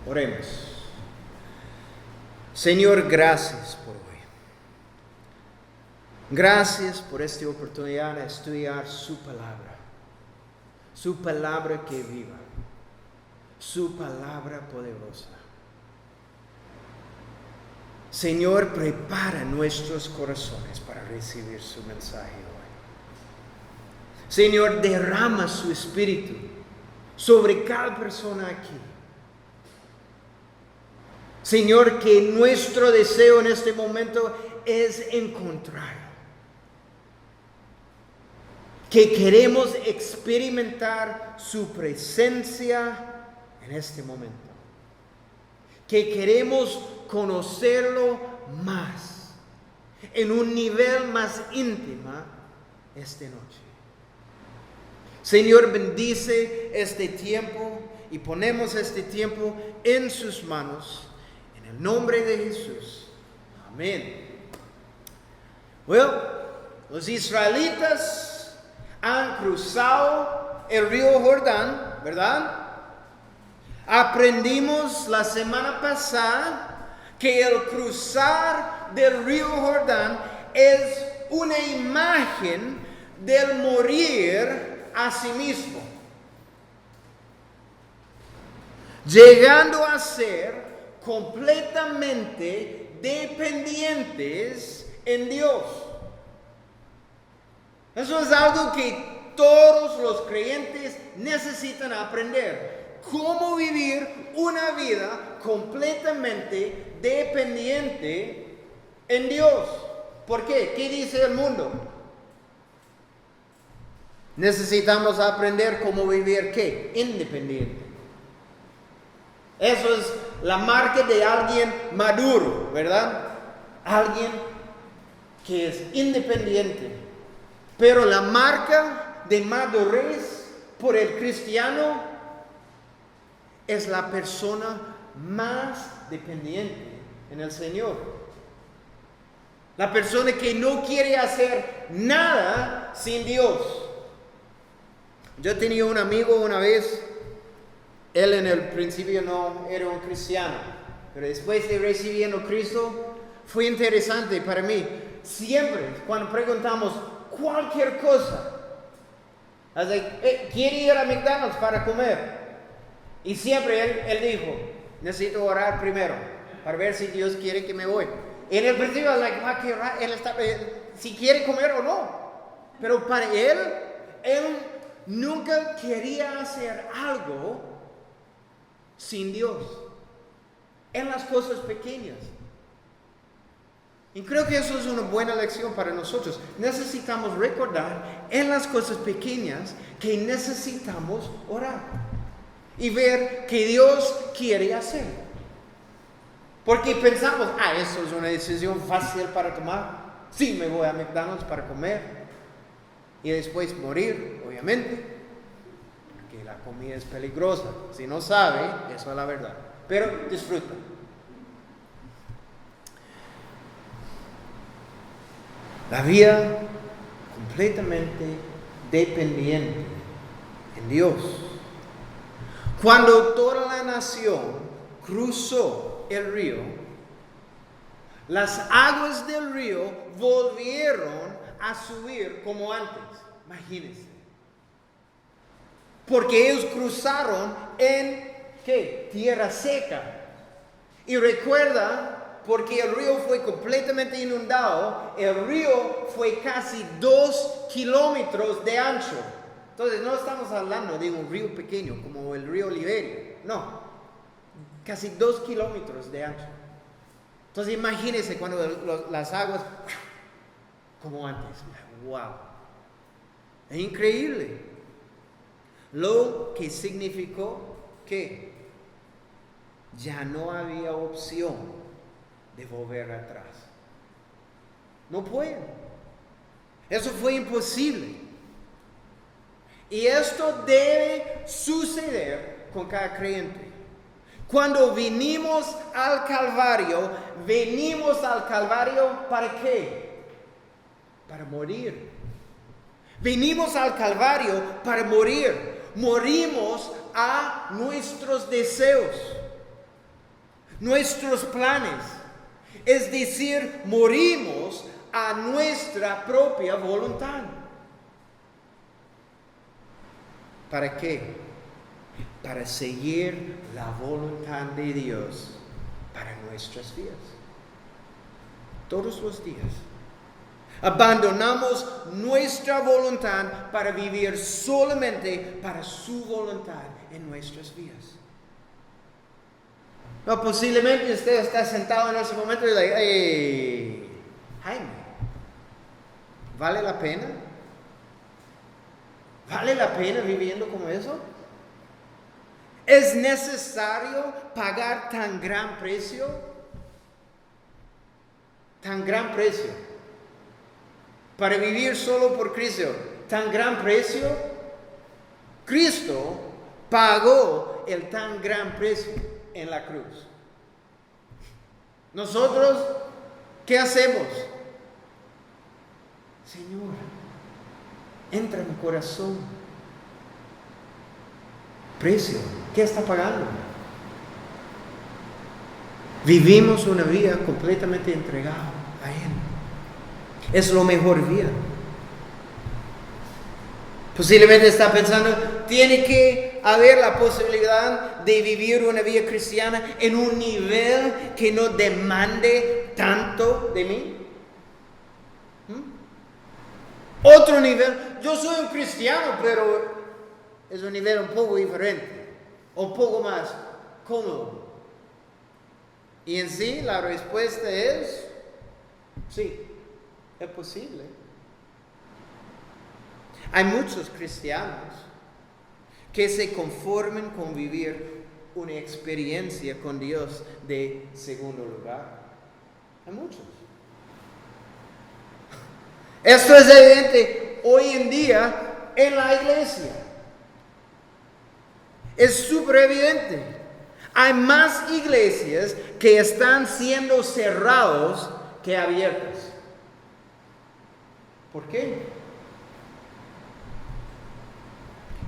Oremos. Señor, gracias por hoy. Gracias por esta oportunidad de estudiar su palabra que viva, su palabra poderosa. Señor, prepara nuestros corazones para recibir su mensaje hoy. Señor, derrama su espíritu sobre cada persona aquí. Señor, que nuestro deseo en este momento es encontrar. Que queremos experimentar su presencia en este momento. Que queremos conocerlo más, en un nivel más íntimo esta noche. Señor, bendice este tiempo y ponemos este tiempo en sus manos. En el nombre de Jesús. Amén. Bueno, los israelitas han cruzado el río Jordán, ¿verdad? Aprendimos la semana pasada que el cruzar del río Jordán es una imagen del morir a sí mismo, llegando a ser completamente dependientes en Dios. Eso es algo que todos los creyentes necesitan aprender. Cómo vivir una vida completamente dependiente en Dios. ¿Por qué? ¿Qué dice el mundo? Necesitamos aprender cómo vivir ¿qué? Independiente. Eso es la marca de alguien maduro, ¿verdad? Alguien que es independiente. Pero la marca de madurez por el cristiano es la persona más dependiente en el Señor. La persona que no quiere hacer nada sin Dios. Yo tenía un amigo una vez. Él en el principio no era un cristiano, pero después de recibiendo a Cristo, fue interesante para mí. Siempre, cuando preguntamos cualquier cosa, ¿quiere ir a McDonald's para comer? Y siempre él dijo, necesito orar primero, para ver si Dios quiere que me voy. En el principio, él está, si quiere comer o no. Pero para él nunca quería hacer algo sin Dios, en las cosas pequeñas. Y creo que eso es una buena lección para nosotros. Necesitamos recordar en las cosas pequeñas que necesitamos orar y ver qué Dios quiere hacer. Porque pensamos, eso es una decisión fácil para tomar. Sí, me voy a McDonald's para comer y después morir, obviamente. Que la comida es peligrosa. Si no sabe, eso es la verdad. Pero disfruta. La vida completamente dependiente en Dios. Cuando toda la nación cruzó el río, las aguas del río volvieron a subir como antes. Imagínense. Porque ellos cruzaron en ¿qué? Tierra seca. Y recuerda, porque el río fue completamente inundado, el río fue casi 2 kilómetros de ancho. Entonces no estamos hablando de un río pequeño como el río Liberia. No, casi 2 kilómetros de ancho. Entonces imagínense cuando las aguas como antes. ¡Wow! Es increíble. Lo que significó que ya no había opción de volver atrás. No pueden. Eso fue imposible. Y esto debe suceder con cada creyente. Cuando venimos al Calvario ¿para qué? Para morir. Venimos al Calvario para morir. Morimos a nuestros deseos. nuestros planes. Es decir, morimos a nuestra propia voluntad. ¿Para qué? Para seguir la voluntad de Dios para nuestras vidas. Todos los días. Abandonamos nuestra voluntad para vivir solamente para su voluntad en nuestras vidas. No, posiblemente usted está sentado en ese momento y dice, hey, Jaime, ¿vale la pena? ¿Vale la pena viviendo como eso? ¿Es necesario pagar tan gran precio? Tan gran precio. Para vivir solo por Cristo. Tan gran precio. Cristo pagó el tan gran precio en la cruz. Nosotros, ¿qué hacemos? Señor, entra en mi corazón. Precio, ¿qué está pagando? Vivimos una vida completamente entregada a Él. Es lo mejor vida. Posiblemente está pensando, tiene que haber la posibilidad de vivir una vida cristiana en un nivel que no demande tanto de mí. Otro nivel, yo soy un cristiano, pero es un nivel un poco diferente, un poco más cómodo. Y en sí, la respuesta es, sí, es posible. Hay muchos cristianos que se conforman con vivir una experiencia con Dios de segundo lugar. Hay muchos. Esto es evidente hoy en día en la iglesia. Es súper evidente. Hay más iglesias que están siendo cerrados que abiertas. ¿Por qué?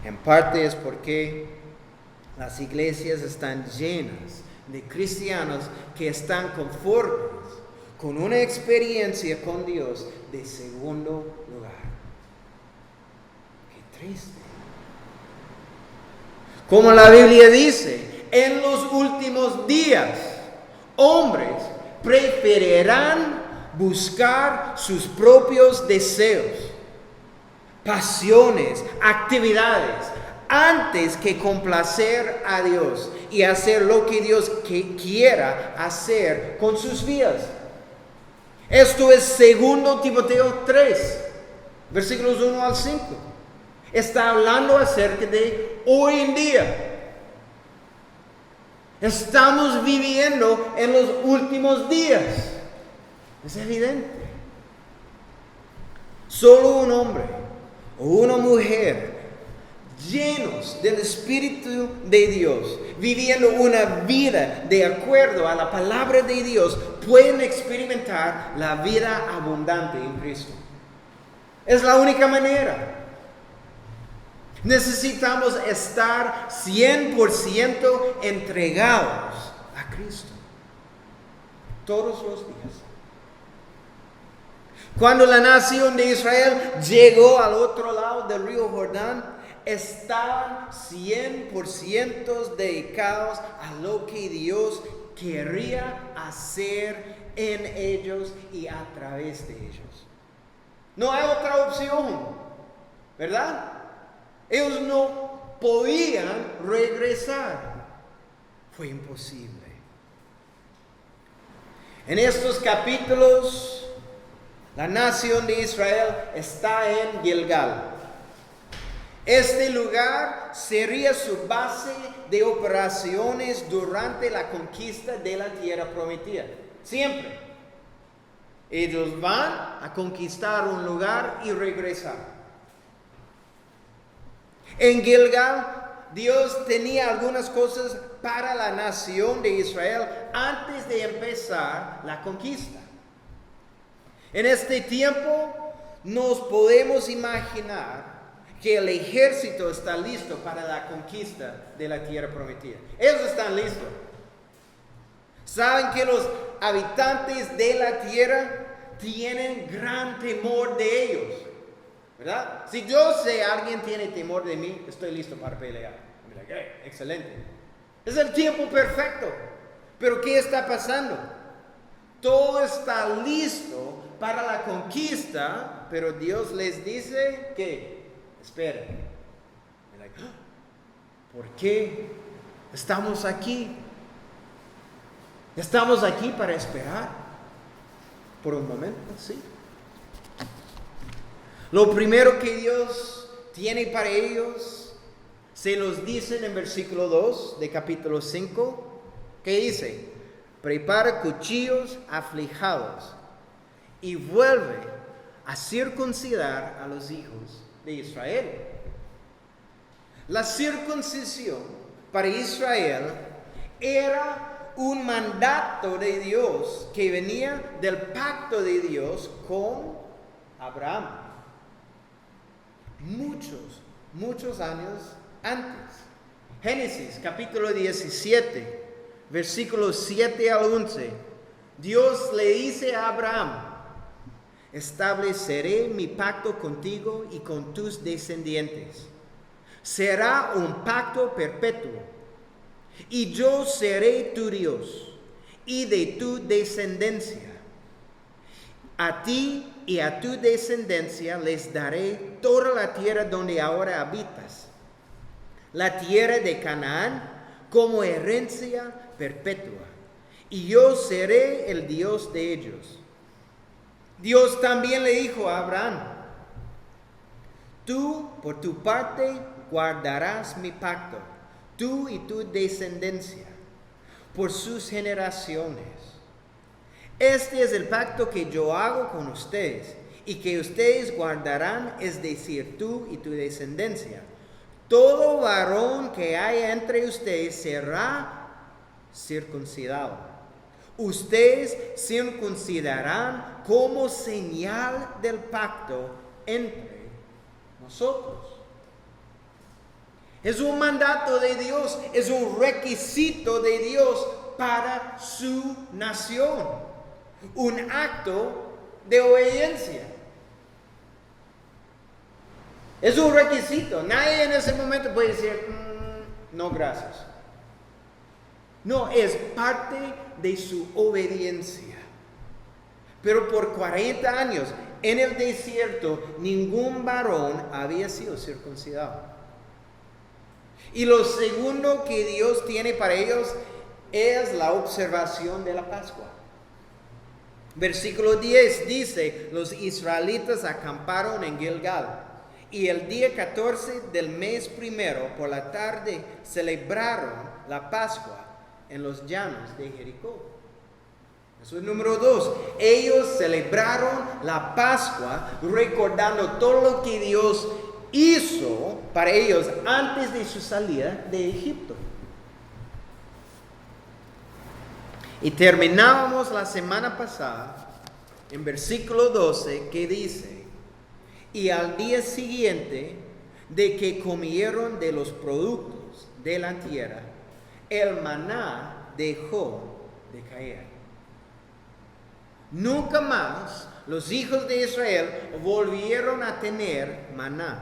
En parte es porque las iglesias están llenas de cristianos que están conformes con una experiencia con Dios de segundo lugar. Qué triste. Como la Biblia dice, en los últimos días, hombres preferirán buscar sus propios deseos, pasiones, actividades, antes que complacer a Dios y hacer lo que Dios quiera hacer con sus vidas. Esto es 2 Timoteo 3, versículos 1 al 5. Está hablando acerca de hoy en día. Estamos viviendo en los últimos días. Es evidente. Solo un hombre o una mujer llenos del Espíritu de Dios, viviendo una vida de acuerdo a la palabra de Dios, pueden experimentar la vida abundante en Cristo. Es la única manera. Necesitamos estar 100% entregados a Cristo todos los días. Cuando la nación de Israel llegó al otro lado del río Jordán, estaban 100% dedicados a lo que Dios quería hacer en ellos y a través de ellos. No hay otra opción, ¿verdad? Ellos no podían regresar. Fue imposible. En estos capítulos, la nación de Israel está en Gilgal. Este lugar sería su base de operaciones durante la conquista de la tierra prometida. Siempre. Ellos van a conquistar un lugar y regresar. En Gilgal, Dios tenía algunas cosas para la nación de Israel antes de empezar la conquista. En este tiempo nos podemos imaginar que el ejército está listo para la conquista de la tierra prometida. Ellos están listos. Saben que los habitantes de la tierra tienen gran temor de ellos, ¿verdad? Si yo sé alguien tiene temor de mí, estoy listo para pelear. Mira, excelente. Es el tiempo perfecto. Pero ¿qué está pasando? Todo está listo para la conquista, pero Dios les dice que esperen. ¿Por qué estamos aquí? Estamos aquí para esperar por un momento, sí. Lo primero que Dios tiene para ellos se los dice en versículo 2 de capítulo 5, que dice: prepara cuchillos aflijados y vuelve a circuncidar a los hijos de Israel. La circuncisión para Israel era un mandato de Dios que venía del pacto de Dios con Abraham. Muchos años antes. Génesis capítulo 17, versículos 7 al 11. Dios le dice a Abraham: estableceré mi pacto contigo y con tus descendientes. Será un pacto perpetuo. Y yo seré tu Dios y de tu descendencia. A ti y a tu descendencia les daré toda la tierra donde ahora habitas, la tierra de Canaán, como herencia perpetua. Y yo seré el Dios de ellos. Dios también le dijo a Abraham: tú, por tu parte, guardarás mi pacto, tú y tu descendencia, por sus generaciones. Este es el pacto que yo hago con ustedes y que ustedes guardarán, es decir, tú y tu descendencia. Todo varón que haya entre ustedes será circuncidado. Ustedes circuncidarán como señal del pacto entre nosotros. Es un mandato de Dios, es un requisito de Dios para su nación. Un acto de obediencia. Es un requisito. Nadie en ese momento puede decir: no, gracias. No, es parte de su obediencia. Pero por 40 años en el desierto, ningún varón había sido circuncidado. Y lo segundo que Dios tiene para ellos es la observación de la Pascua. Versículo 10 dice: los israelitas acamparon en Gilgal, y el día 14 del mes primero por la tarde celebraron la Pascua en los llanos de Jericó. Eso es número 2. Ellos celebraron la Pascua recordando todo lo que Dios hizo para ellos antes de su salida de Egipto. Y terminábamos la semana pasada en versículo 12, que dice: y al día siguiente de que comieron de los productos de la tierra, el maná dejó de caer. Nunca más los hijos de Israel volvieron a tener maná,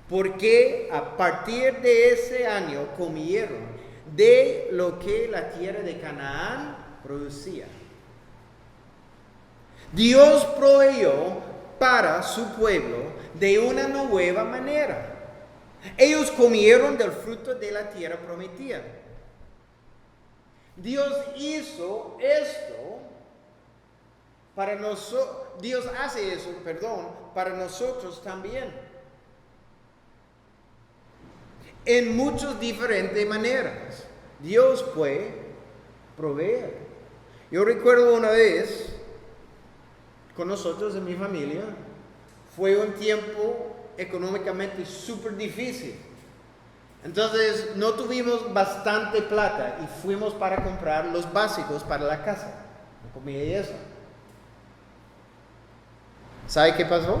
porque a partir de ese año comieron de lo que la tierra de Canaán producía. Dios proveyó para su pueblo de una nueva manera. Ellos comieron del fruto de la tierra prometida. Dios hizo esto para nosotros. Dios hace eso, para nosotros también. En muchas diferentes maneras. Dios puede proveer. Yo recuerdo una vez con nosotros en mi familia, fue un tiempo económicamente súper difícil. Entonces no tuvimos bastante plata y fuimos para comprar los básicos para la casa, la comida y eso. ¿Sabe qué pasó?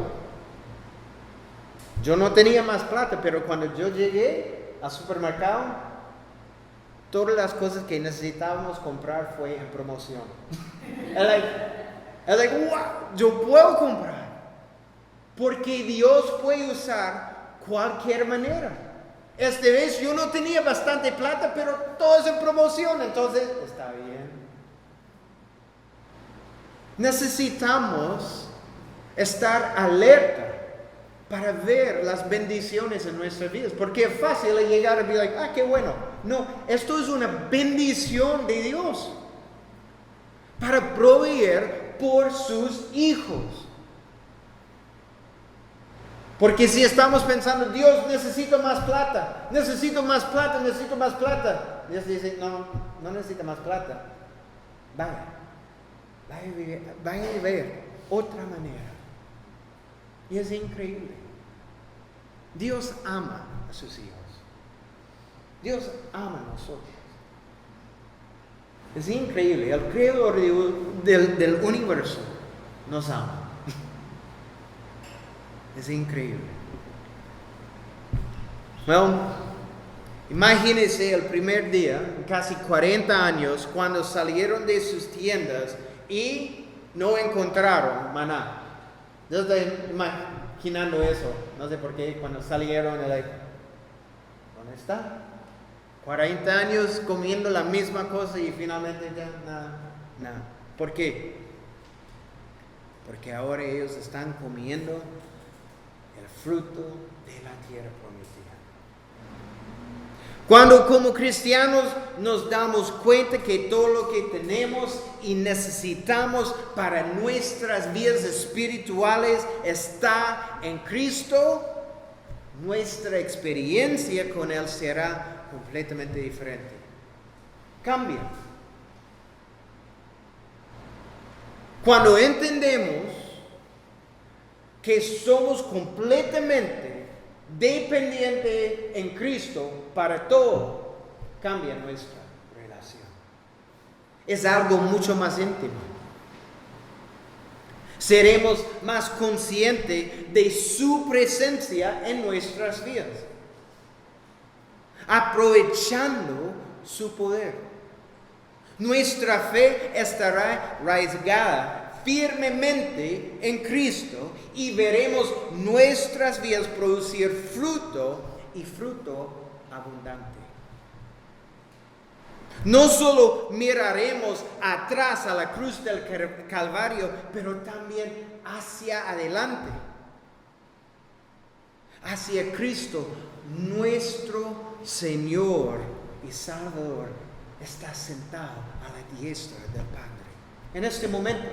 Yo no tenía más plata, pero cuando yo llegué al supermercado, todas las cosas que necesitábamos comprar fue en promoción. Es like, wow, yo puedo comprar. Porque Dios puede usar cualquier manera. Esta vez yo no tenía bastante plata, pero todo es en promoción, entonces está bien. Necesitamos estar alerta para ver las bendiciones en nuestras vidas, porque es fácil llegar y decir, qué bueno. No, esto es una bendición de Dios para proveer por sus hijos. Porque si estamos pensando, Dios, necesito más plata, necesito más plata, necesito más plata. Dios dice, no necesita más plata. Vaya a ver otra manera. Y es increíble. Dios ama a sus hijos. Dios ama a nosotros. Es increíble. El creador del universo nos ama. Es increíble. Bueno, imagínense el primer día, casi 40 años, cuando salieron de sus tiendas y no encontraron maná. Yo estoy imaginando eso. No sé por qué, cuando salieron, ¿dónde está? 40 años comiendo la misma cosa y finalmente ya nada. ¿Por qué? Porque ahora ellos están comiendo el fruto de la tierra prometida. Cuando como cristianos nos damos cuenta que todo lo que tenemos y necesitamos para nuestras vidas espirituales está en Cristo, nuestra experiencia con Él será completamente diferente. Cambia. Cuando entendemos que somos completamente dependientes en Cristo para todo, cambia nuestra relación. Es algo mucho más íntimo. Seremos más conscientes de su presencia en nuestras vidas, aprovechando su poder. Nuestra fe estará arraigada firmemente en Cristo y veremos nuestras vidas producir fruto y fruto abundante. No solo miraremos atrás a la cruz del Calvario, pero también hacia adelante, hacia Cristo, nuestro Señor y Salvador, está sentado a la diestra del Padre en este momento.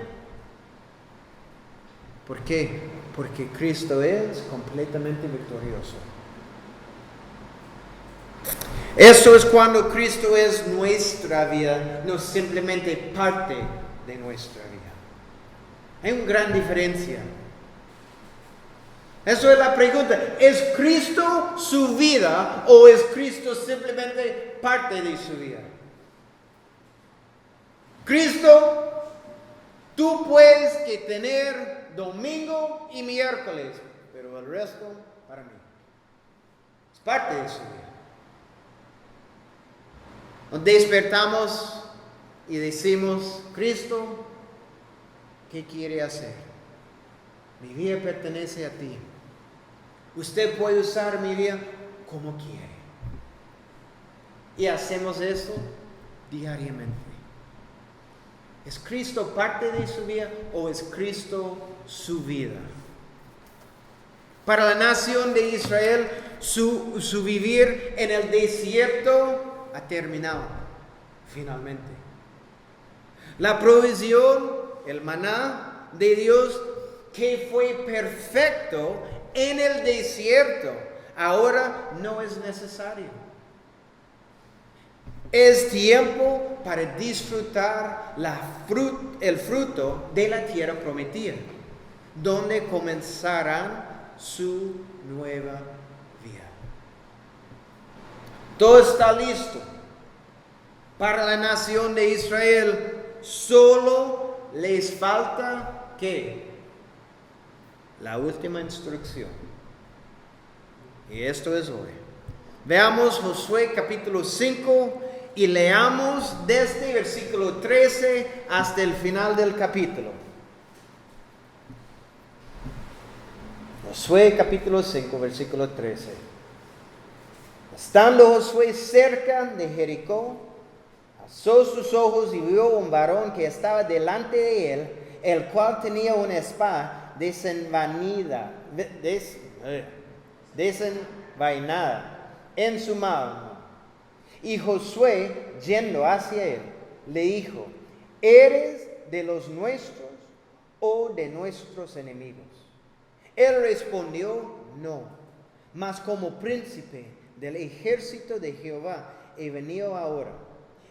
¿Por qué? Porque Cristo es completamente victorioso. Eso es cuando Cristo es nuestra vida, no simplemente parte de nuestra vida. Hay una gran diferencia. Eso es la pregunta. ¿Es Cristo su vida o es Cristo simplemente parte de su vida? Cristo, tú puedes que tener domingo y miércoles, pero el resto para mí. Es parte de su vida. Nos despertamos y decimos, Cristo, ¿qué quiere hacer? Mi vida pertenece a ti. Usted puede usar mi vida como quiere. Y hacemos eso diariamente. ¿Es Cristo parte de su vida o es Cristo su vida? Para la nación de Israel, su vivir en el desierto ha terminado, finalmente. La provisión, el maná de Dios, que fue perfecto en el desierto, ahora no es necesario. Es tiempo para disfrutar el fruto de la tierra prometida, donde comenzarán su nueva vida. Todo está listo para la nación de Israel. Solo les falta ¿qué? La última instrucción. Y esto es hoy. Veamos Josué capítulo 5 y leamos desde versículo 13 hasta el final del capítulo. Josué capítulo 5, versículo 13. Estando Josué cerca de Jericó, alzó sus ojos y vio un varón que estaba delante de él, el cual tenía una espada desenvainada en su mano. Y Josué, yendo hacia él, le dijo: ¿eres de los nuestros o de nuestros enemigos? Él respondió: no, mas como príncipe del ejército de Jehová he venido ahora.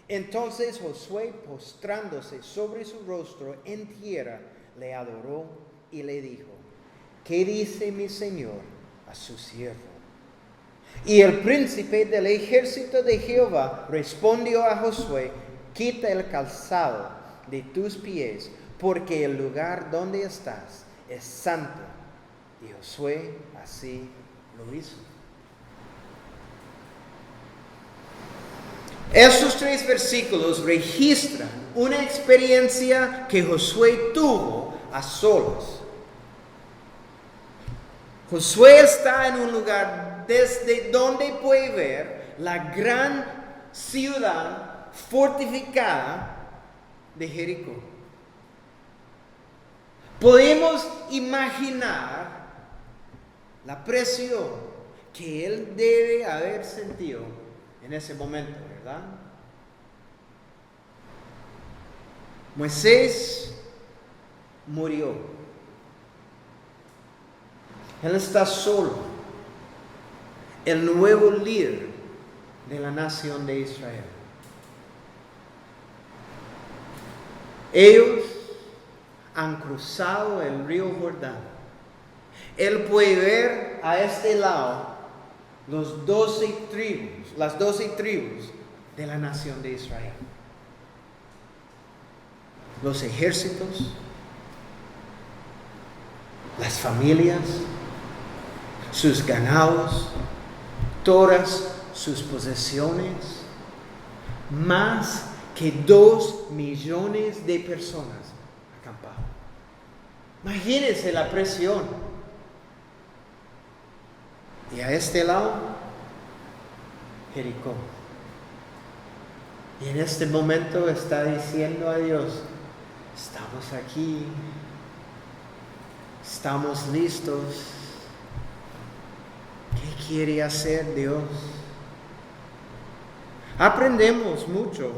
Entonces Josué, postrándose sobre su rostro en tierra, le adoró y le dijo: ¿qué dice mi señor a su siervo? Y el príncipe del ejército de Jehová respondió a Josué: quita el calzado de tus pies, porque el lugar donde estás es santo. Y Josué así lo hizo. Estos 3 versículos registran una experiencia que Josué tuvo a solos. Josué está en un lugar desde donde puede ver la gran ciudad fortificada de Jericó. Podemos imaginar la presión que él debe haber sentido en ese momento, ¿verdad? Moisés murió. Él está solo, el nuevo líder de la nación de Israel. Ellos han cruzado el río Jordán. Él puede ver a este lado las 12 tribus de la nación de Israel. Los ejércitos, las familias, sus ganados, todas sus posesiones, más que 2 millones de personas acampadas. Imagínense la presión. Y a este lado, Jericó. Y en este momento está diciendo a Dios: estamos aquí, estamos listos. ¿Qué quiere hacer Dios? Aprendemos mucho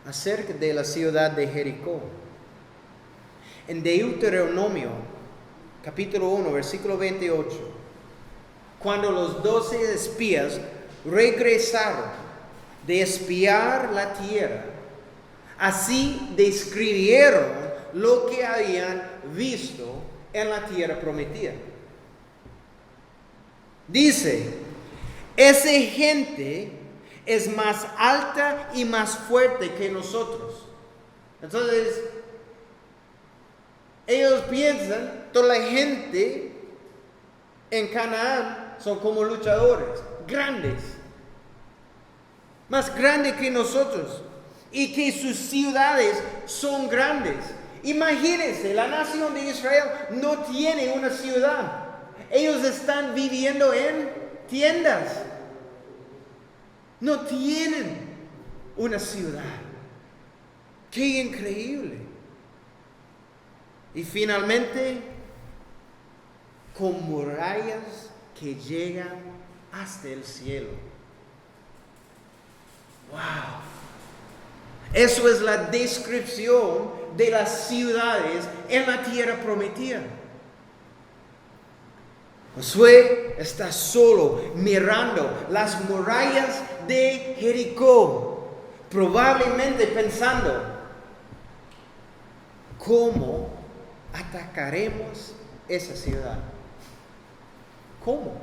acerca de la ciudad de Jericó. En Deuteronomio, capítulo 1, versículo 28. Cuando los 12 espías regresaron de espiar la tierra, así describieron lo que habían visto en la tierra prometida. Dice: esa gente es más alta y más fuerte que nosotros. Entonces, ellos piensan, toda la gente en Canaán son como luchadores, grandes, más grandes que nosotros, y que sus ciudades son grandes. Imagínense, la nación de Israel no tiene una ciudad. Ellos están viviendo en tiendas. No tienen una ciudad. ¡Qué increíble! Y finalmente, con murallas que llegan hasta el cielo. ¡Wow! Eso es la descripción de las ciudades en la tierra prometida. Josué está solo mirando las murallas de Jericó, probablemente pensando: ¿cómo atacaremos esa ciudad? ¿Cómo?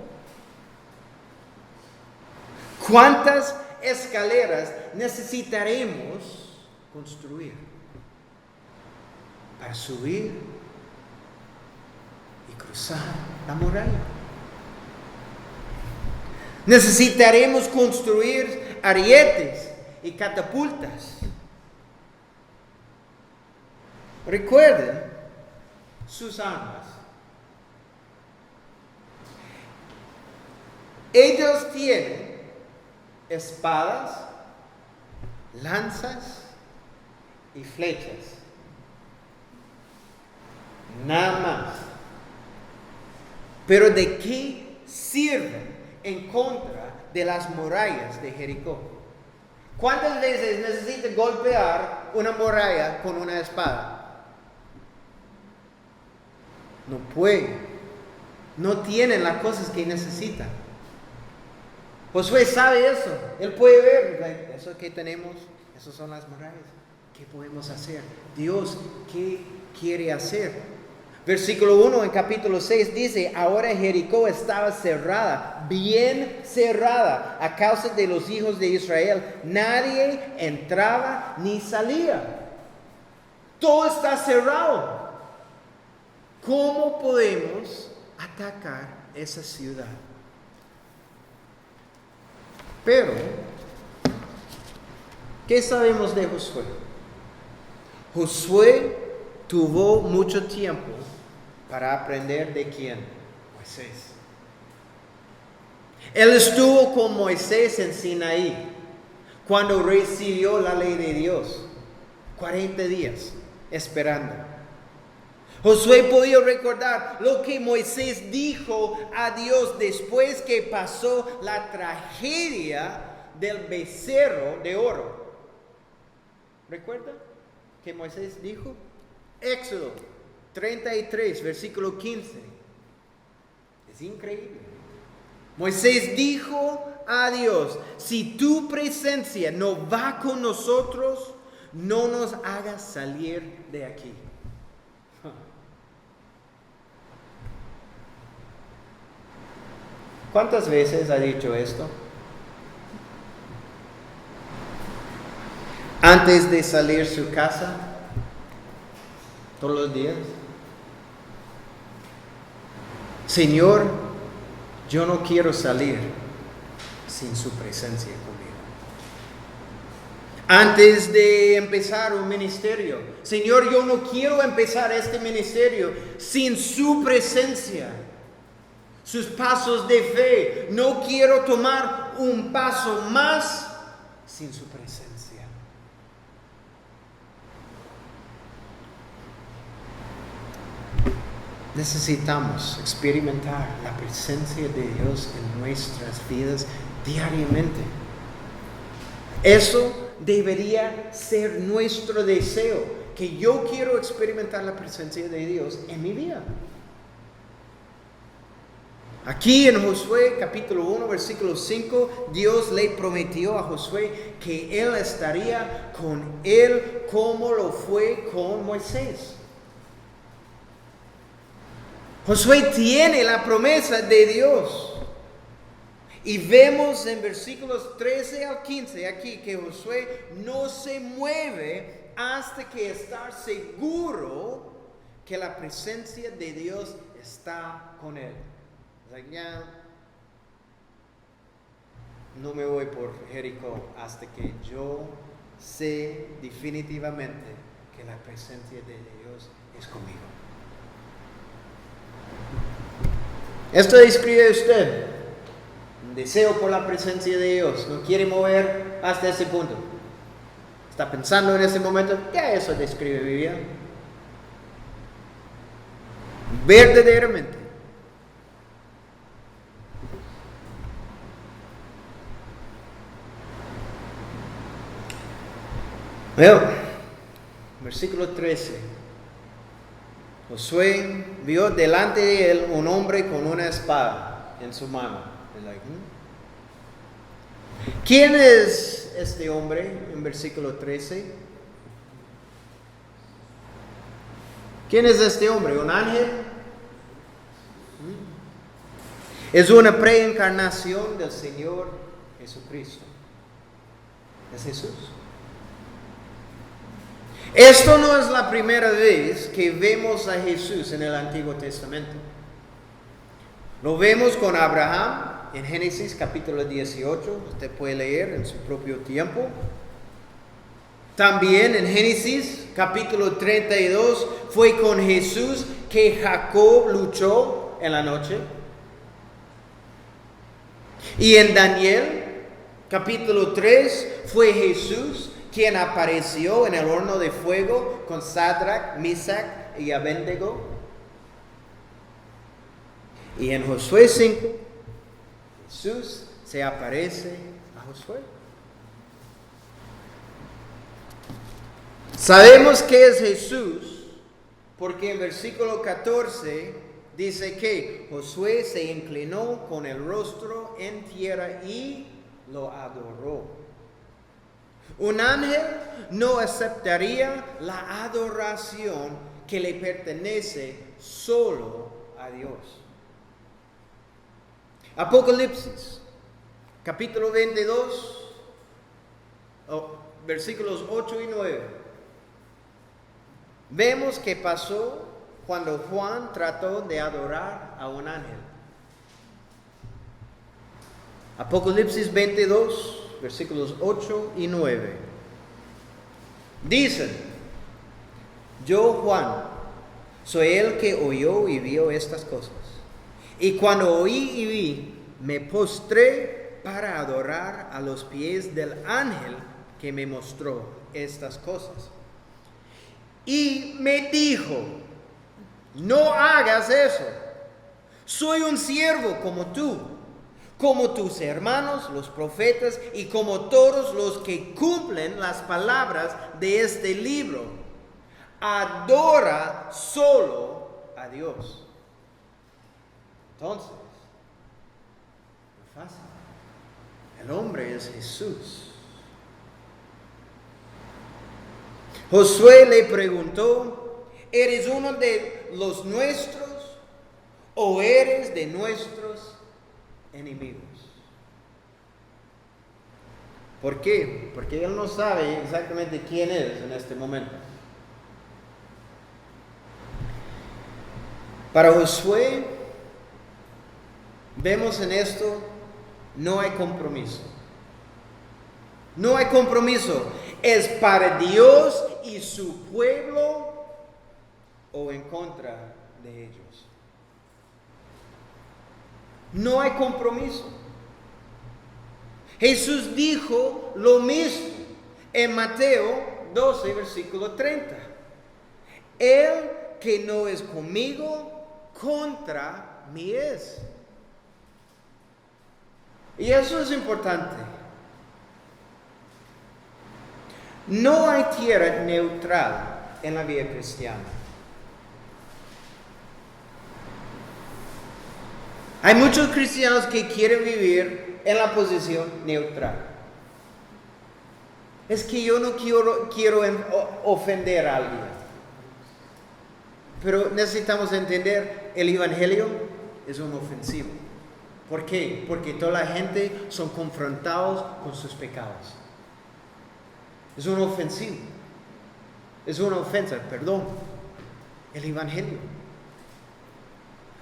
¿Cuántas escaleras necesitaremos construir para subir y cruzar la muralla? Necesitaremos construir arietes y catapultas. Recuerden sus armas. Ellos tienen espadas, lanzas y flechas. Nada más. Pero ¿de qué sirven en contra de las murallas de Jericó? ¿Cuántas veces necesita golpear una muralla con una espada? No puede. No tienen las cosas que necesitan. Josué sabe eso. Él puede ver, eso que tenemos, esas son las murallas. ¿Qué podemos hacer? Dios, ¿qué quiere hacer? Versículo 1 en capítulo 6 dice, ahora Jericó estaba cerrada, bien cerrada, a causa de los hijos de Israel. Nadie entraba ni salía. Todo está cerrado. ¿Cómo podemos atacar esa ciudad? Pero, ¿qué sabemos de Josué? Josué tuvo mucho tiempo para aprender de quién? Moisés. Él estuvo con Moisés en Sinaí cuando recibió la ley de Dios. 40 días esperando. Josué podía recordar lo que Moisés dijo a Dios después que pasó la tragedia del becerro de oro. ¿Recuerda que Moisés dijo? Éxodo 33, versículo 15. Es increíble. Moisés dijo a Dios, si tu presencia no va con nosotros, no nos hagas salir de aquí. ¿Cuántas veces ha dicho esto? Antes de salir su casa, todos los días. Señor, yo no quiero salir sin su presencia conmigo. Antes de empezar un ministerio, Señor, yo no quiero empezar este ministerio sin su presencia. Sus pasos de fe. No quiero tomar un paso más sin su presencia. Necesitamos experimentar la presencia de Dios en nuestras vidas diariamente. Eso debería ser nuestro deseo, que yo quiero experimentar la presencia de Dios en mi vida. Aquí en Josué capítulo 1 versículo 5, Dios le prometió a Josué que Él estaría con él como lo fue con Moisés. Josué tiene la promesa de Dios. Y vemos en versículos 13 al 15 aquí que Josué no se mueve hasta que está seguro que la presencia de Dios está con él. Ya no me voy por Jericó hasta que yo sé definitivamente que la presencia de Dios es conmigo. Esto describe usted un deseo por la presencia de Dios. No quiere mover hasta ese punto. Está pensando en ese momento. Ya eso describe mi vida. Verdaderamente. Bueno, versículo 13. Josué vio delante de él un hombre con una espada en su mano. ¿Quién es este hombre en versículo 13? ¿Quién es este hombre? ¿Un ángel? Es una preencarnación del Señor Jesucristo. Es Jesús. Esto no es la primera vez que vemos a Jesús en el Antiguo Testamento. Lo vemos con Abraham, en Génesis capítulo 18, usted puede leer en su propio tiempo. También en Génesis capítulo 32 fue con Jesús que Jacob luchó en la noche. Y en Daniel capítulo 3 fue Jesús quien apareció en el horno de fuego con Sadrach, Mesach y Abednego. Y en Josué 5, Jesús se aparece a Josué. Sabemos que es Jesús porque en versículo 14 dice que Josué se inclinó con el rostro en tierra y lo adoró. Un ángel no aceptaría la adoración que le pertenece solo a Dios. Apocalipsis, capítulo 22, versículos 8 y 9. Vemos qué pasó cuando Juan trató de adorar a un ángel. Apocalipsis 22, versículos 8 y 9. Dicen: yo, Juan, soy el que oyó y vio estas cosas. Y cuando oí y vi, me postré para adorar a los pies del ángel que me mostró estas cosas. Y me dijo: no hagas eso. Soy un siervo como tú, como tus hermanos, los profetas, y como todos los que cumplen las palabras de este libro. Adora solo a Dios. Entonces, no es fácil. El hombre es Jesús. Josué le preguntó: ¿eres uno de los nuestros o eres de nuestros enemigos? ¿Por qué? Porque él no sabe exactamente quién es en este momento. Para Josué, vemos en esto, no hay compromiso. No hay compromiso. Es para Dios y su pueblo o en contra de ellos. No hay compromiso. Jesús dijo lo mismo en Mateo 12, versículo 30. El que no es conmigo, contra mí es. Y eso es importante. No hay tierra neutral en la vida cristiana. Hay muchos cristianos que quieren vivir en la posición neutral. Es que yo no quiero ofender a alguien. Pero necesitamos entender, el evangelio es un ofensivo. ¿Por qué? Porque toda la gente son confrontados con sus pecados. Es un ofensivo. Es una ofensa, perdón. El evangelio.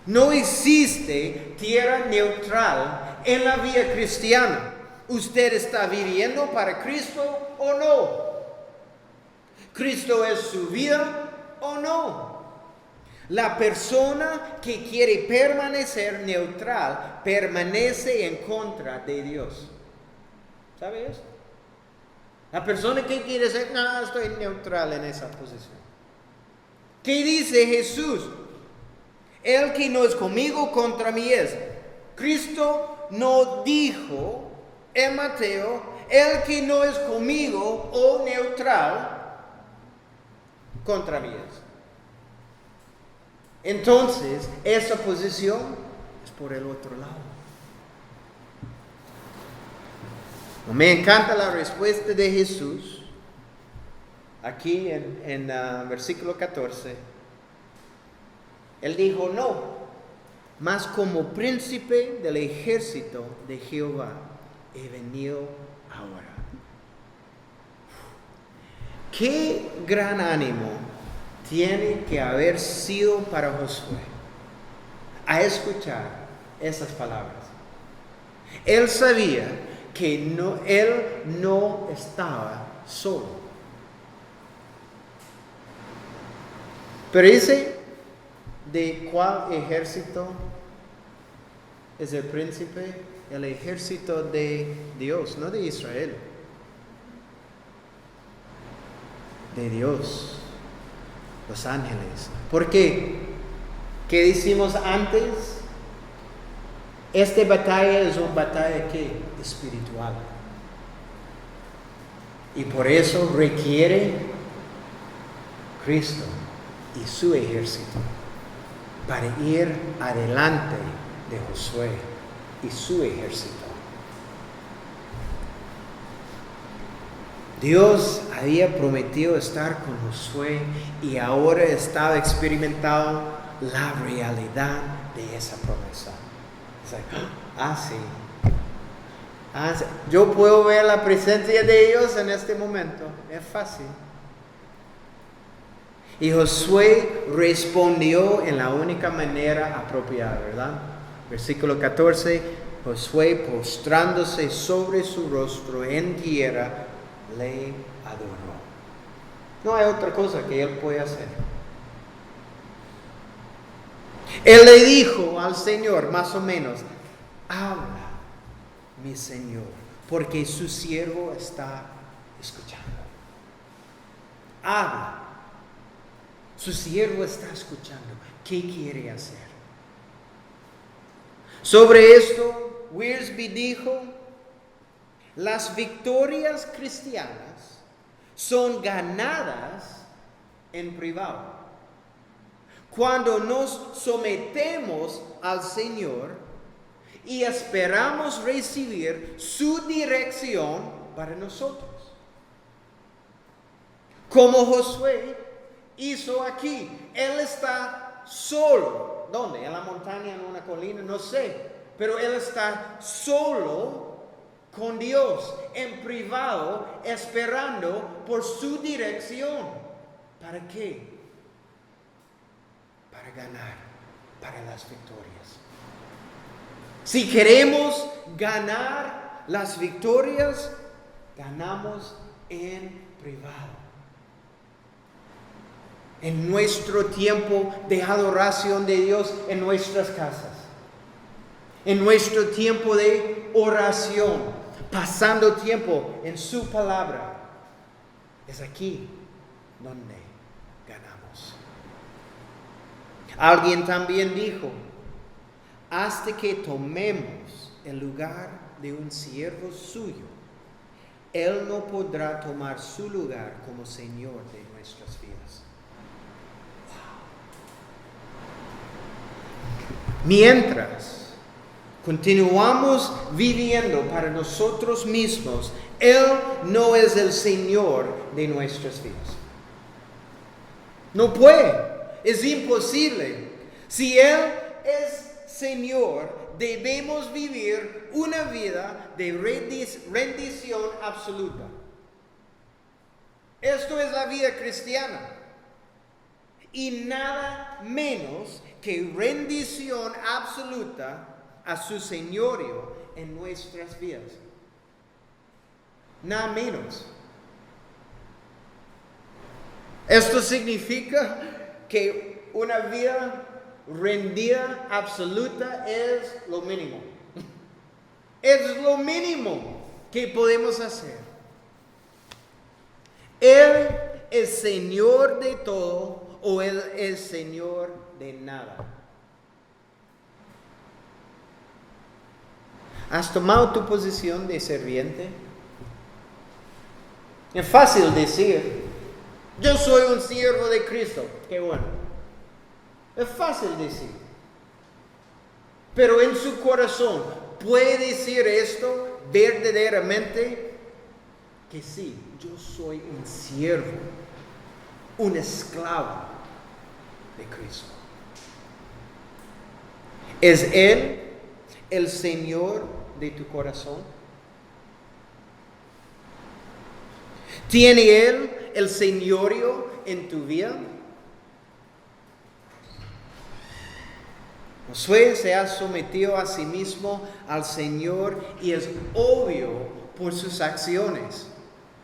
No existe tierra neutral en la vida cristiana. ¿Usted está viviendo para Cristo o no? ¿Cristo es su vida o no? La persona que quiere permanecer neutral permanece en contra de Dios. ¿Sabe eso? La persona que quiere ser, no, estoy neutral en esa posición. ¿Qué dice Jesús? El que no es conmigo, contra mí es. Cristo no dijo en Mateo, el que no es conmigo o neutral, contra mí es. Entonces, esa posición es por el otro lado. Me encanta la respuesta de Jesús aquí en versículo 14. Él dijo: no, mas como príncipe del ejército de Jehová he venido ahora. Qué gran ánimo tiene que haber sido para Josué a escuchar esas palabras. Él sabía que él no estaba solo. Pero dice, ¿de cuál ejército es el príncipe? El ejército de Dios, no de Israel. De Dios, los ángeles. ¿Por qué? ¿Qué decimos antes? Esta batalla es una batalla ¿qué? Espiritual. Y por eso requiere Cristo y su ejército para ir adelante de Josué y su ejército. Dios había prometido estar con Josué y ahora estaba experimentando la realidad de esa promesa. Es like, sí. Yo puedo ver la presencia de ellos en este momento. Es fácil. Y Josué respondió en la única manera apropiada, ¿verdad? Versículo 14, Josué postrándose sobre su rostro en tierra, le adoró. No hay otra cosa que él puede hacer. Él le dijo al Señor, más o menos, habla, mi Señor, porque su siervo está escuchando. Habla. Su siervo está escuchando. ¿Qué quiere hacer? Sobre esto, Wiersbe dijo, las victorias cristianas son ganadas en privado. Cuando nos sometemos al Señor y esperamos recibir su dirección para nosotros. Como Josué hizo aquí. Él está solo. ¿Dónde? ¿En la montaña, en una colina? No sé. Pero él está solo con Dios, en privado, esperando por su dirección. ¿Para qué? Para ganar, para las victorias. Si queremos ganar las victorias, ganamos en privado. En nuestro tiempo de adoración de Dios en nuestras casas. En nuestro tiempo de oración. Pasando tiempo en su palabra. Es aquí donde ganamos. Alguien también dijo, hasta que tomemos el lugar de un siervo suyo, Él no podrá tomar su lugar como Señor de nuestras vidas. Mientras continuamos viviendo para nosotros mismos, Él no es el Señor de nuestras vidas. No puede, es imposible. Si Él es Señor, debemos vivir una vida de rendición absoluta. Esto es la vida cristiana. Y nada menos que rendición absoluta a su señorío en nuestras vidas. Nada menos. Esto significa que una vida rendida absoluta es lo mínimo. Es lo mínimo que podemos hacer. Él es Señor de todo o Él es Señor de nada. ¿Has tomado tu posición de serviente? Es fácil decir, yo soy un siervo de Cristo. Qué bueno. Es fácil decir. Pero en su corazón, ¿puede decir esto verdaderamente? Que sí, yo soy un siervo, un esclavo de Cristo. ¿Es Él el Señor de tu corazón? ¿Tiene Él el señorío en tu vida? Josué se ha sometido a sí mismo al Señor y es obvio por sus acciones.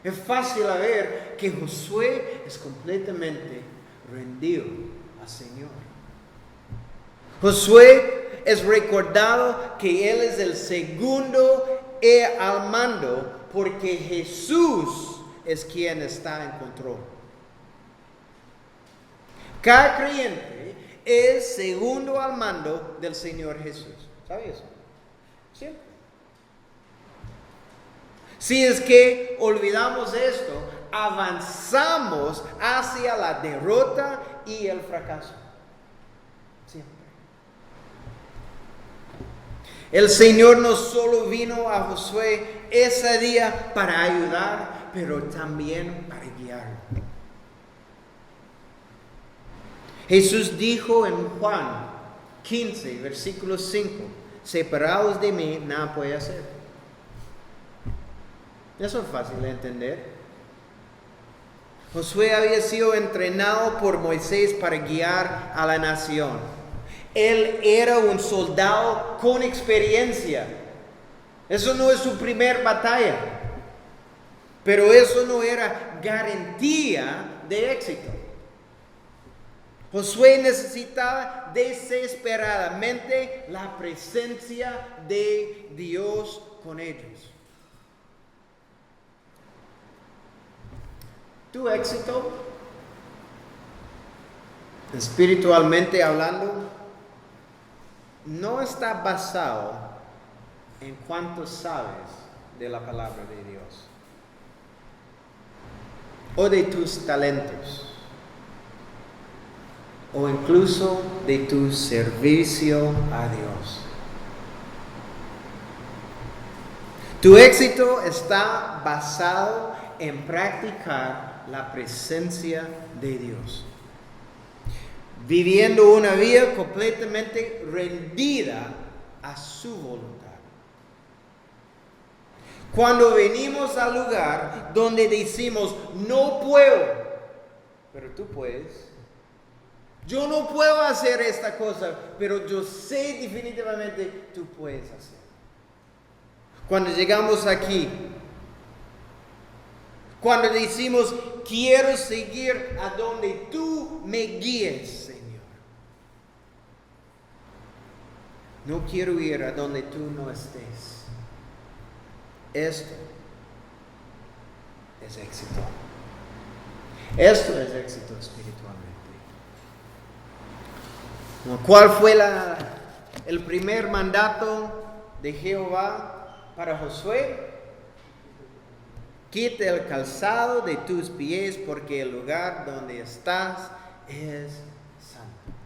Es fácil ver que Josué es completamente rendido al Señor. Josué es recordado que él es el segundo al mando porque Jesús es quien está en control. Cada creyente es segundo al mando del Señor Jesús. ¿Sabes eso? Siempre. Si es que olvidamos esto, avanzamos hacia la derrota y el fracaso. Siempre. El Señor no solo vino a Josué ese día para ayudar, pero también para guiarlo. Jesús dijo en Juan 15, versículo 5, separados de mí, nada puede hacer. Eso es fácil de entender. Josué había sido entrenado por Moisés para guiar a la nación. Él era un soldado con experiencia. Eso no es su primer batalla. Pero eso no era garantía de éxito. Josué necesitaba desesperadamente la presencia de Dios con ellos. Tu éxito, espiritualmente hablando, no está basado en cuánto sabes de la palabra de Dios o de tus talentos o incluso de tu servicio a Dios. Tu éxito está basado en practicar la presencia de Dios, viviendo una vida completamente rendida a su voluntad. Cuando venimos al lugar donde decimos, no puedo, pero tú puedes. Yo no puedo hacer esta cosa, pero yo sé definitivamente tú puedes hacer. Cuando llegamos aquí, cuando decimos, quiero seguir a donde tú me guíes, Señor. No quiero ir a donde tú no estés. Esto es éxito. Esto es éxito espiritualmente. ¿Cuál fue el primer mandato de Jehová para Josué? Quita el calzado de tus pies porque el lugar donde estás es santo.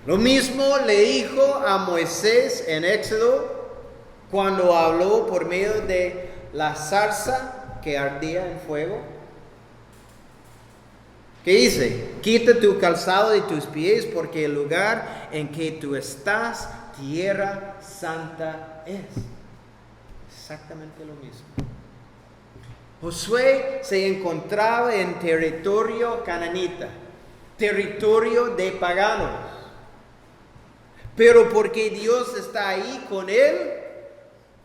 Lo mismo le dijo a Moisés en Éxodo cuando habló por medio de la zarza que ardía en fuego. ¿Qué dice? Quita tu calzado de tus pies porque el lugar en que tú estás, tierra santa es. Exactamente lo mismo. Josué se encontraba en territorio cananita, territorio de paganos. Pero porque Dios está ahí con él,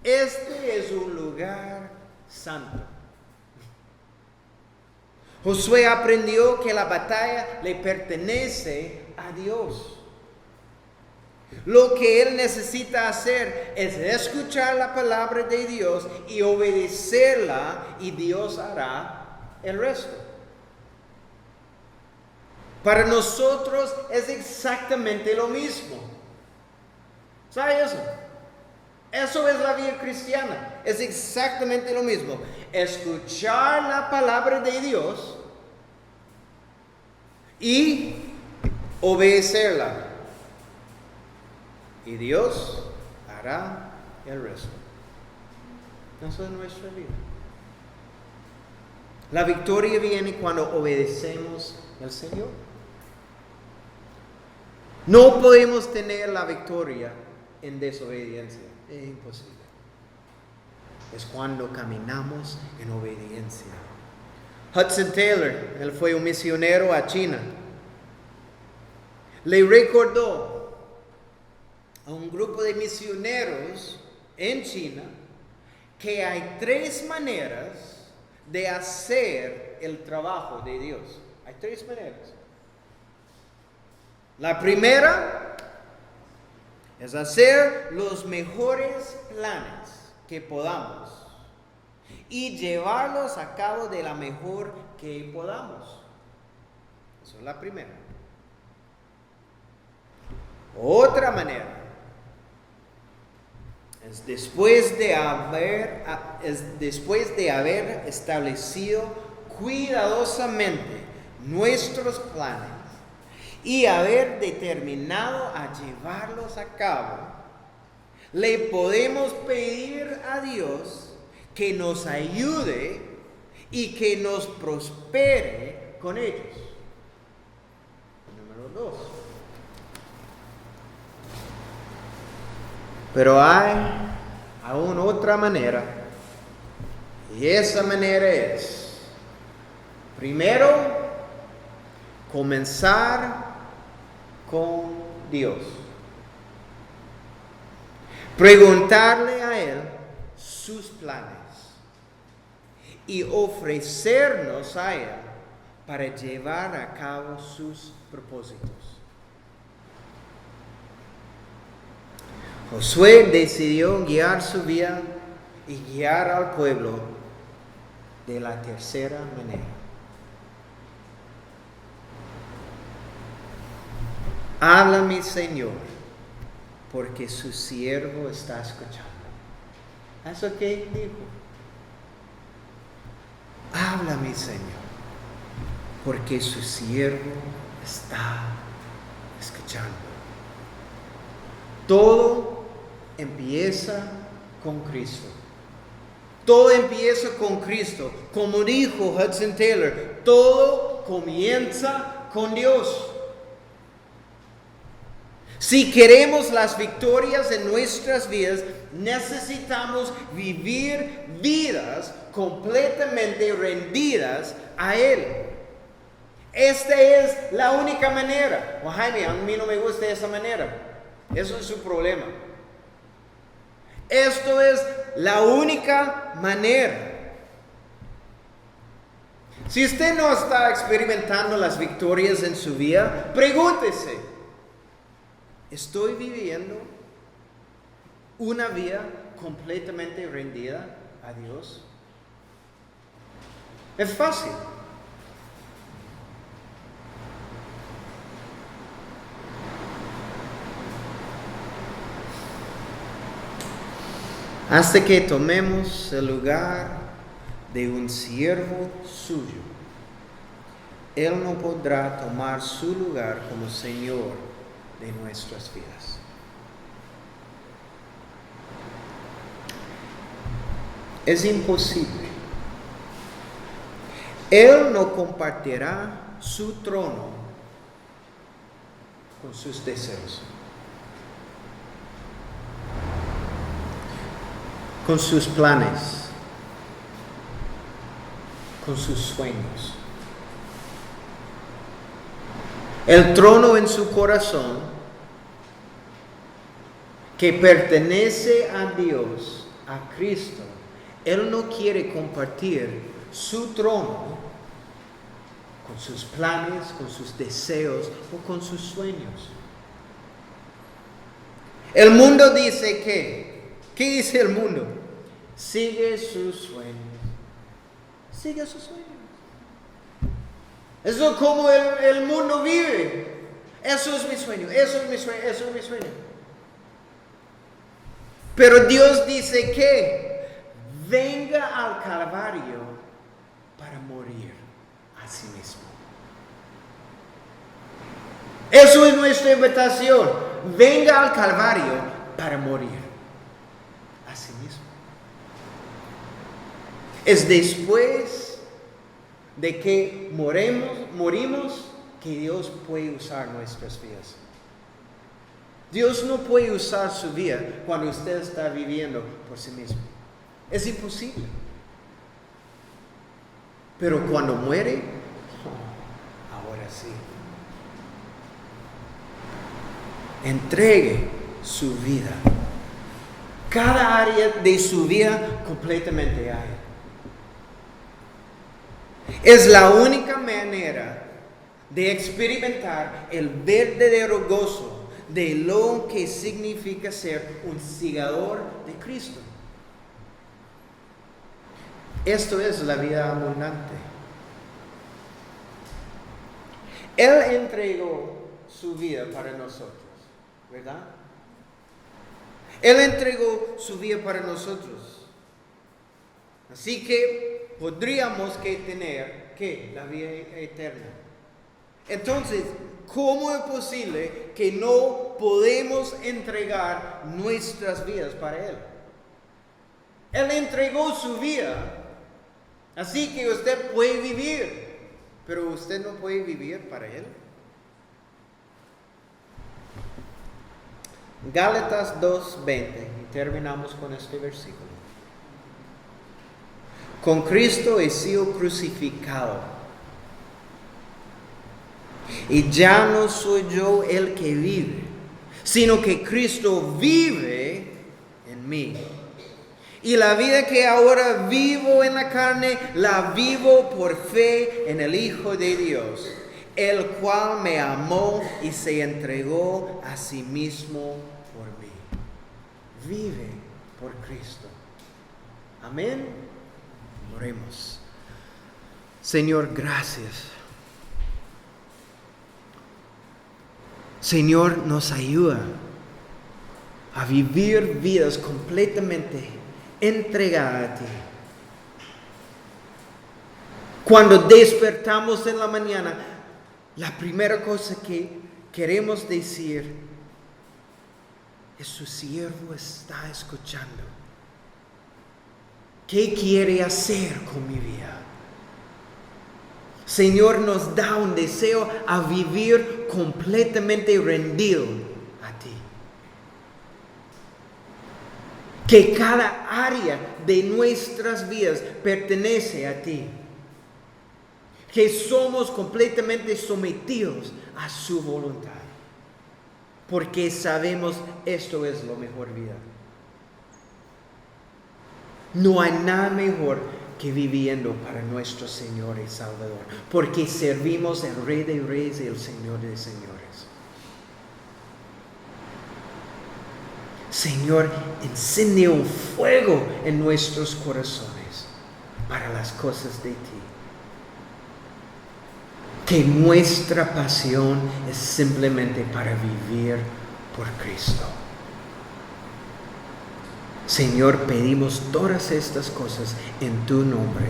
este es un lugar santo. Josué aprendió que la batalla le pertenece a Dios. Lo que él necesita hacer es escuchar la palabra de Dios y obedecerla, y Dios hará el resto. Para nosotros es exactamente lo mismo. ¿Sabes eso? Eso es la vida cristiana. Es exactamente lo mismo. Escuchar la palabra de Dios y obedecerla. Y Dios hará el resto. Eso es nuestra vida. La victoria viene cuando obedecemos al Señor. No podemos tener la victoria en desobediencia. Es imposible. Es cuando caminamos en obediencia. Hudson Taylor, él fue un misionero a China. le recordó a un grupo de misioneros en China que hay 3 maneras de hacer el trabajo de Dios. Hay 3 maneras. La primera es hacer los mejores planes que podamos y llevarlos a cabo de la mejor que podamos. Esa es la primera. Otra manera es después de haber establecido cuidadosamente nuestros planes y haber determinado a llevarlos a cabo, le podemos pedir a Dios que nos ayude y que nos prospere con ellos. Número 2. Pero hay aún otra manera, y esa manera es, primero, comenzar con Dios. Preguntarle a Él sus planes y ofrecernos a Él para llevar a cabo sus propósitos. Josué decidió guiar su vida y guiar al pueblo de la tercera manera. Háblame, Señor, porque su siervo está escuchando. ¿Eso qué dijo? Háblame, Señor, porque su siervo está escuchando. Todo empieza con Cristo. Todo empieza con Cristo. Como dijo Hudson Taylor, todo comienza con Dios. Si queremos las victorias en nuestras vidas, necesitamos vivir vidas completamente rendidas a Él. Esta es la única manera. Oh, Jaime, a mí no me gusta esa manera. Eso es su problema. Esto es la única manera. Si usted no está experimentando las victorias en su vida, pregúntese: ¿estoy viviendo una vida completamente rendida a Dios? Es fácil. Hasta que tomemos el lugar de un siervo suyo, Él no podrá tomar su lugar como Señor de nuestras vidas. Es imposible. Él no compartirá su trono con sus deseos, con sus planes, con sus sueños. El trono en su corazón, que pertenece a Dios, a Cristo, Él no quiere compartir su trono con sus planes, con sus deseos o con sus sueños. El mundo dice que, ¿qué dice el mundo? Sigue sus sueños. Sigue sus sueños. Eso es como el mundo vive. Eso es mi sueño, eso es mi sueño, eso es mi sueño. Pero Dios dice que venga al Calvario para morir a sí mismo. Eso es nuestra invitación. Venga al Calvario para morir a sí mismo. Es después de que morimos que Dios puede usar nuestras vidas. Dios no puede usar su vida cuando usted está viviendo por sí mismo. Es imposible. Pero cuando muere, ahora sí. entregue su vida. Cada área de su vida completamente a Él. Es la única manera de experimentar el verdadero gozo de lo que significa ser un seguidor de Cristo. Esto es la vida abundante. Él entregó su vida para nosotros, ¿verdad? Él entregó su vida para nosotros. Así que podríamos tener la vida eterna. Entonces, ¿cómo es posible que no podemos entregar nuestras vidas para Él? Él entregó su vida. Así que usted puede vivir, pero usted no puede vivir para Él. Gálatas 2:20, y terminamos con este versículo. Con Cristo he sido crucificado, y ya no soy yo el que vive, sino que Cristo vive en mí. Y la vida que ahora vivo en la carne, la vivo por fe en el Hijo de Dios, el cual me amó y se entregó a sí mismo por mí. Vive por Cristo. Amén. Oremos. Señor, gracias. Señor, nos ayuda a vivir vidas completamente entregadas a ti. Cuando despertamos en la mañana, la primera cosa que queremos decir es: su siervo está escuchando. ¿Qué quiere hacer con mi vida? Señor, nos da un deseo a vivir completamente rendido a ti. Que cada área de nuestras vidas pertenece a ti. Que somos completamente sometidos a su voluntad. Porque sabemos esto es lo mejor vida. No hay nada mejor que viviendo para nuestro Señor y Salvador. Porque servimos al Rey de Reyes y el Señor de Señores. Señor, enciende un fuego en nuestros corazones para las cosas de ti. Que nuestra pasión es simplemente para vivir por Cristo. Señor, pedimos todas estas cosas en tu nombre.